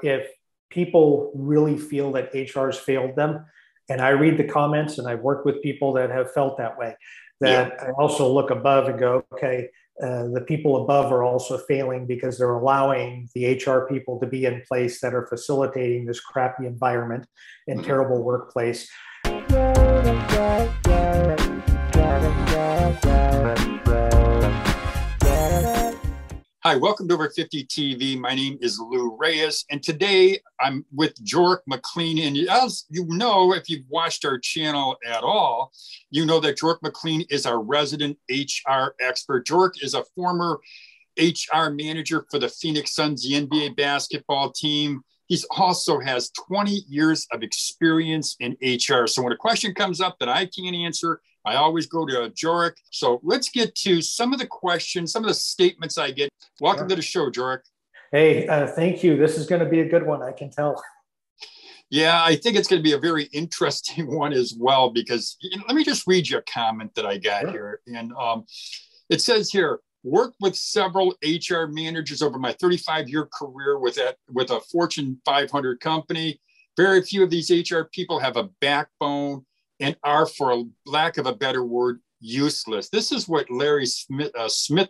If people really feel that HR's failed them, and I read the comments and I've worked with people that have felt that way, Yeah. that I also look above and go, okay, the people above are also failing because they're allowing the HR people to be in place that are facilitating this crappy environment and Mhm. terrible workplace. Hi, welcome to Over 50 TV. My name is Lou Reyes, and today I'm with Joric McLean. And as you know, if you've watched our channel at all, you know that Joric McLean is our resident HR expert. Joric is a former HR manager for the Phoenix Suns, the NBA basketball team. He also has 20 years of experience in HR. So when a question comes up that I can't answer, I always go to Joric. So let's get to some of the questions, some of the statements I get. Welcome to the show, Joric. Hey, thank you. This is going to be a good one, I can tell. Yeah, I think it's going to be a very interesting one as well, because let me just read you a comment that I got here. And it says here, worked with several HR managers over my 35-year career with a Fortune 500 company. Very few of these HR people have a backbone and are, for a lack of a better word, useless. This is what Larry Smith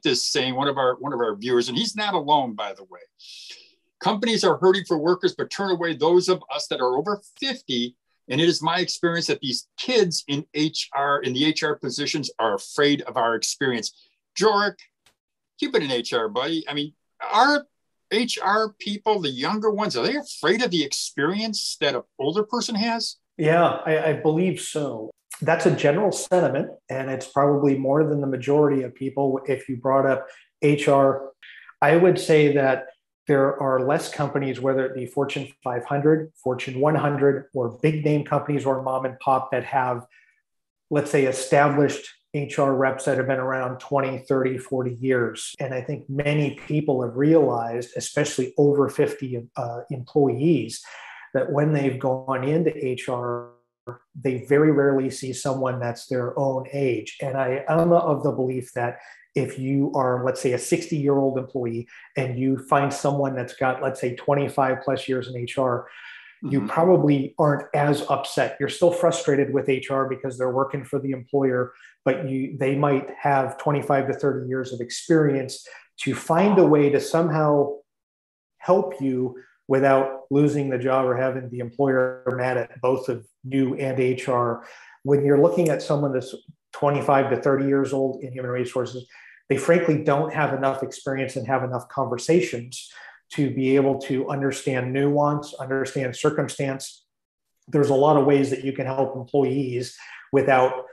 is saying, one of our viewers, and he's not alone, by the way. Companies are hurting for workers, but turn away those of us that are over 50. And it is my experience that these kids in HR, in the HR positions, are afraid of our experience. Joric, you've been in HR, buddy. I mean, are HR people, the younger ones, are they afraid of the experience that an older person has? Yeah, I believe so. That's a general sentiment, and it's probably more than the majority of people. If you brought up HR, I would say that there are less companies, whether it be Fortune 500, Fortune 100, or big name companies or mom and pop that have, let's say, established HR reps that have been around 20, 30, 40 years. And I think many people have realized, especially over 50 employees, that when they've gone into HR, they very rarely see someone that's their own age. And I'm of the belief that if you are, let's say, a 60-year-old employee and you find someone that's got, let's say, 25 plus years in HR, you probably aren't as upset. You're still frustrated with HR because they're working for the employer, but they might have 25 to 30 years of experience to find a way to somehow help you without losing the job or having the employer mad at both of you and HR. When you're looking at someone that's 25 to 30 years old in human resources, they frankly don't have enough experience and have enough conversations to be able to understand nuance, understand circumstance. There's a lot of ways that you can help employees without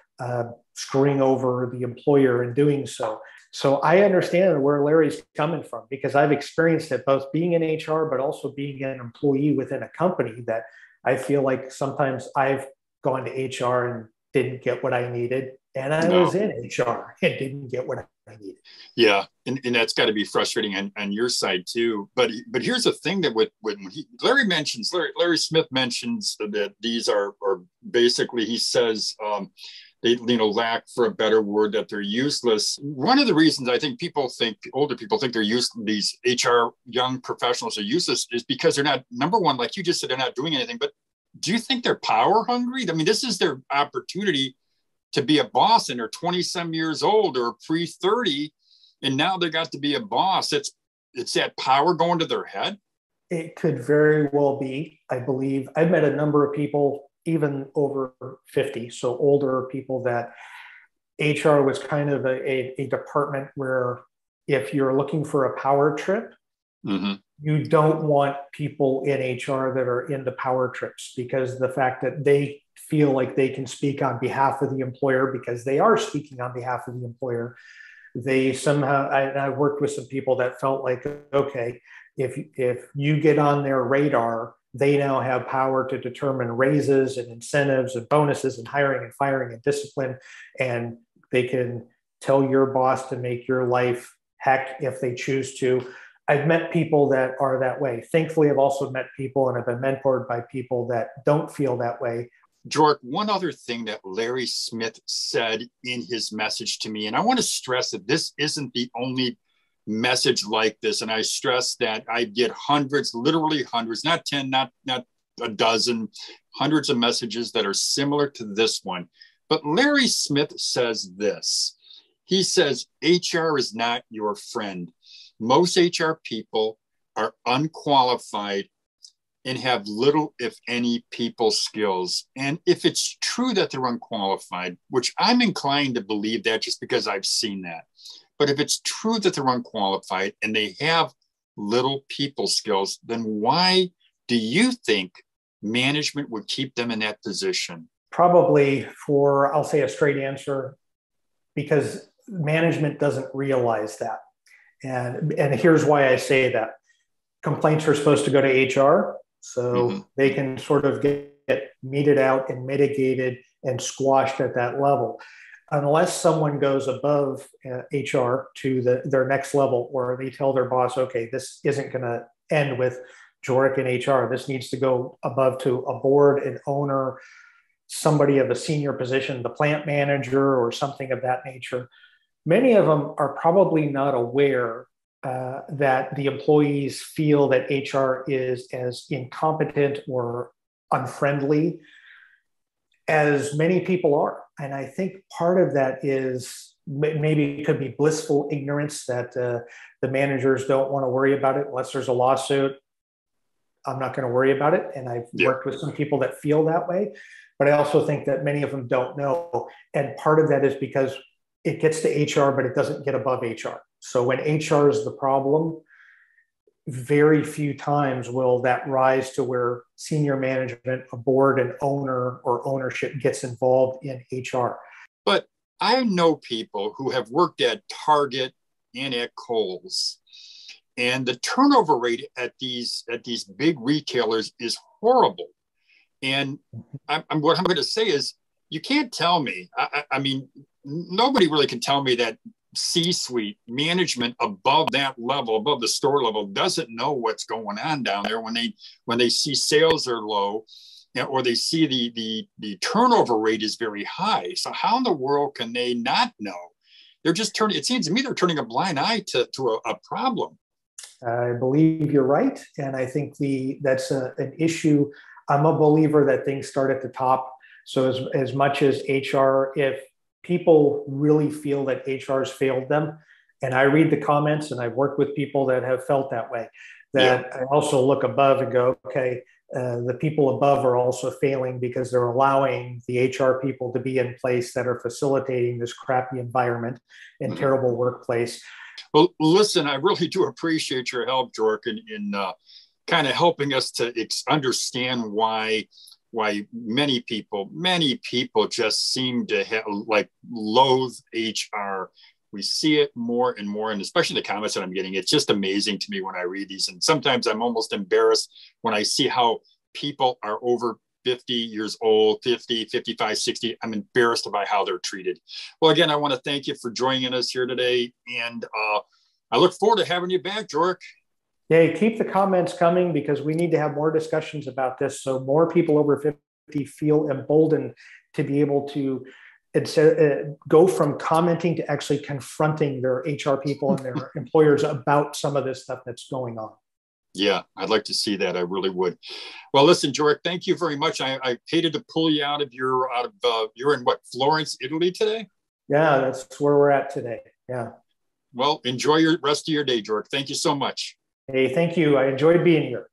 screwing over the employer in doing so. So I understand where Larry's coming from because I've experienced it both being in HR, but also being an employee within a company that I feel like sometimes I've gone to HR and didn't get what I needed. And I was in HR and didn't get what I needed. Yeah. And that's got to be frustrating on your side too. But here's the thing that Larry Smith mentions that these are basically, he says, they lack, for a better word, that they're useless. One of the reasons I think older people think they're useless, these HR young professionals are useless, is because they're not, number one, like you just said, they're not doing anything. But do you think they're power hungry? I mean, this is their opportunity to be a boss, and they're 20 some years old or pre-30, and now they got to be a boss. It's that power going to their head. It could very well be. I believe I've met a number of people even over 50, so older people, that HR was kind of a department where if you're looking for a power trip, you don't want people in HR that are into power trips, because the fact that they feel like they can speak on behalf of the employer, because they are speaking on behalf of the employer, they somehow, I worked with some people that felt like, okay, if you get on their radar, they now have power to determine raises and incentives and bonuses and hiring and firing and discipline. And they can tell your boss to make your life heck if they choose to. I've met people that are that way. Thankfully, I've also met people and I've been mentored by people that don't feel that way. Joric, one other thing that Larry Smith said in his message to me, and I want to stress that this isn't the only message like this, and I stress that I get hundreds, literally hundreds, not 10, not a dozen, hundreds of messages that are similar to this one. But Larry Smith says this. He says, HR is not your friend. Most HR people are unqualified and have little, if any, people skills. And if it's true that they're unqualified, which I'm inclined to believe that just because I've seen that, but if it's true that they're unqualified and they have little people skills, then why do you think management would keep them in that position? Probably for, I'll say a straight answer, because management doesn't realize that. And here's why I say that. Complaints are supposed to go to HR, so they can sort of get meted out and mitigated and squashed at that level. Unless someone goes above HR to their next level, or they tell their boss, okay, this isn't going to end with Joric and HR. This needs to go above to a board, an owner, somebody of a senior position, the plant manager or something of that nature. Many of them are probably not aware that the employees feel that HR is as incompetent or unfriendly as many people are. And I think part of that is maybe it could be blissful ignorance that the managers don't want to worry about it unless there's a lawsuit. I'm not going to worry about it. And I've worked with some people that feel that way, but I also think that many of them don't know. And part of that is because it gets to HR, but it doesn't get above HR. So when HR is the problem, very few times will that rise to where senior management, a board, an owner, or ownership gets involved in HR. But I know people who have worked at Target and at Kohl's, and the turnover rate at these big retailers is horrible. And what I'm going to say is, you can't tell me. I mean, nobody really can tell me that C-suite management above that level, above the store level, doesn't know what's going on down there when they see sales are low, or they see the turnover rate is very high. So how in the world can they not know? They're just turning. It seems to me they're turning a blind eye to a problem. I believe you're right, and I think that's an issue. I'm a believer that things start at the top. So as much as HR, if people really feel that HR has failed them, and I read the comments and I've worked with people that have felt that way, that I also look above and go, okay, the people above are also failing because they're allowing the HR people to be in place that are facilitating this crappy environment and terrible workplace. Well, listen, I really do appreciate your help, Joric, in kind of helping us to understand why many people just seem to have, loathe HR. We see it more and more, and especially the comments that I'm getting. It's just amazing to me when I read these. And sometimes I'm almost embarrassed when I see how people are over 50 years old, 50, 55, 60. I'm embarrassed by how they're treated. Well, again, I want to thank you for joining us here today. And I look forward to having you back, Joric. Yeah, keep the comments coming because we need to have more discussions about this so more people over 50 feel emboldened to be able to go from commenting to actually confronting their HR people and their employers about some of this stuff that's going on. Yeah, I'd like to see that. I really would. Well, listen, Joric, thank you very much. I hated to pull you out of you're in what, Florence, Italy today? Yeah, that's where we're at today. Yeah. Well, enjoy your rest of your day, Joric. Thank you so much. Hey, thank you. I enjoyed being here.